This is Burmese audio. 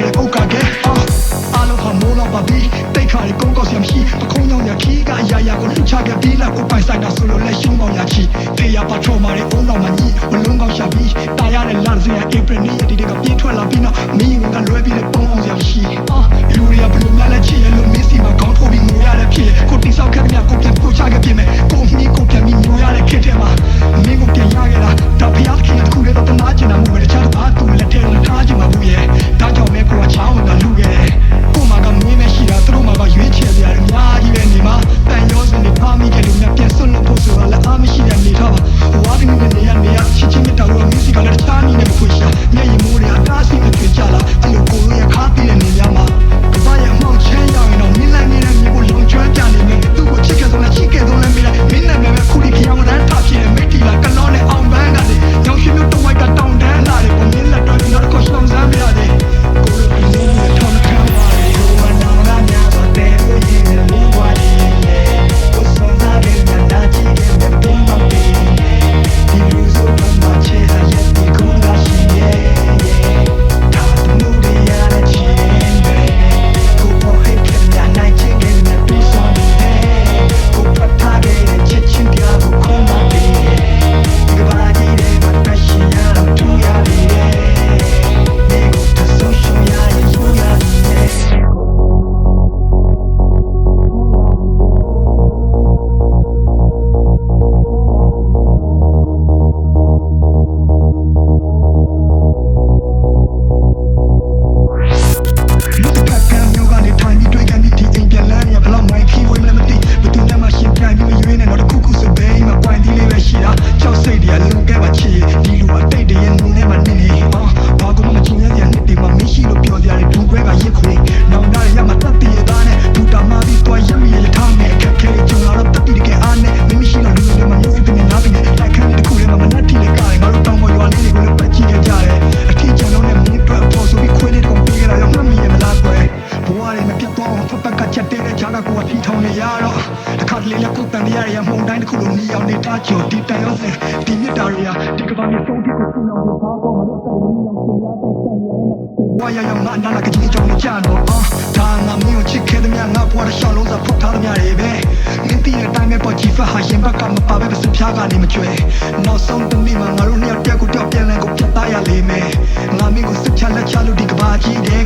တဲ့ဥက္ကကဲအားလုံးဟာမိုးလောက်ပါပြီတိတ်ခါရီကုန်းကောက်ဆရာမရှိပခုံးကြောင်ရခီးကအရာရာကိုလှုပ်ချခဲ့ပြီးလက်ကိုပိုင်ဆိုင်တာဆိုလို့လက်ရှုံးပေါင်ရချီဖေးရပါထော်မာတဲ့အုံတော်မှာညီဝလုံးကောက်ရှာပြီးတာရတဲ့လမ်းစရာဧပြီနေ့ဒီကပြေးထွက်လာပြီးနောက်မင်းကလွဲပြီးတဲ့ပုံအောင်စရာမရှိလူတွေကဘလို့များလဲချစ်ရလို့မင်းစီမှာခေါင်းထိုးပြီးငိုရတဲ့ဖြစ်ကိုတိဆောက်ခဲ့တဲ့မြကိုပြန်ပို့ချခဲ့ပြင်မဲ့ကိုမီးကိုပြန်ပြီးငိုရတဲ့ခက်တဲ့မှာမင်းကိုပြန်ရခဲ့တာဒါဖျားခင်တခုလေးတော့တနာကျင်တာမှုပဲတခြားဘာသူလက်ထဲကိုထားချင်မှာဘူးရဲ့ဒါကြောင့်မဲကိုချောင်းကလူခဲ့တယ်ကိုမကမင်းမရှိတာသူတို့မှကရွေးချယ်စရာအများကြီးပဲနေမှာတန်ရောစနေဖားမိတဲ့လူနဲ့ပြန်ဆွလို့ဖို့ဆိုတာလည်းအားမရှိတဲ့နေထားပါဝါဒီနေနေရချစ်ချင်းမြတ်တော်မင်းစီကလည်းတခြားနည်းနဲ့မခွင့်ရှာမျက်ရည်မိုးတွေအတားဆီးမဖြစ်ကြလားအဲ့လိုကိုလိုရခါပြီးတဲ့နေများမှာကဘာရဲ့အမောက်ချမ်းရောက်ရင်တော့မင်းလည်းနေတဲ့မြေကိုလုံကျွမ်းပြနေမယ်သူ့ကိုချစ်ခဲ့ဆုံးလားချစ်ခဲ့ဆုံးလားမင်းလည်းမင်းနဲ့ပဲခုဒီခရောင်းတန်းထားဖြစ်နေမိတ်တီလာကလောနဲ့အောင်ပန်းကလည်းညောင်ရွှေမျိုးတော့ဝိုက်ကတောင်းတန်းလာတယ်ကိုမင်းလက်တော်ပြီးတော့ကိုရှောင်းစမ်းပြရတယ်ကိုလိုပြီးနေတဲ့ထောင်းထောင်းပါလေကိုမနောင်လာများဆိုတဲ့ကိုရင်လည်းဘူးွားနေတယ်ကိုစုံစားတဲ့ညတာချစ်တဲ့ပင်မပေးဒီလူဆိုတော့မချေရရဲ့ဒီကုန်းကရှိရဲ့ဒါတမှုတွေရတဲ့ချင်းပဲကိုပေါ်ဟိတ်ကနိုင်ချင်တဲ့ပြီးဆုံးတယ်ကိုပတ်ထားတဲ့ချစ်ချင်းပြဖို့ခုံးမပေးဒီဘာကြီးတဲ့မတရှိရတော့သူရတယ်ဒီကိုတဆိုးရှုံးရရင်ယူရတယ်ရမုံတိုင်းတစ်ခုလုံးနီအောင်နေတာချိုဒီတန်ရောစင်ဒီမြစ်တာတွေကဒီကဘာမြေဆုံးဖြစ်ကိုစင်အောင်ဒီဘာပေါ်မှာတော့တိုင်နီအောင်စင်ရတော့ဆန်ရမ်းဝါရရောင်ငါနာလာကကြီးကြောင်ကြတော့ဒါငါမင်းကိုချစ်ခဲ့တဲ့မြငါဘွားတဲ့ရှောင်းလုံးစာဖုတ်ထားတဲ့မြတွေပဲမင်းတည်တဲ့တိုင်းပဲပေါ်ကြည့်ဖတ်ဟာရင်ဘက်ကမပါပဲစပြားကနေမကျွဲနောက်ဆုံးတနေ့မှာငါတို့နှစ်ယောက်တက်ကိုတောက်ပြန်လန်ကိုဖြတ်သားရလိမ့်မယ်ငါမင်းကိုစစ်ချလက်ချလို့ဒီကဘာကြီးတဲ့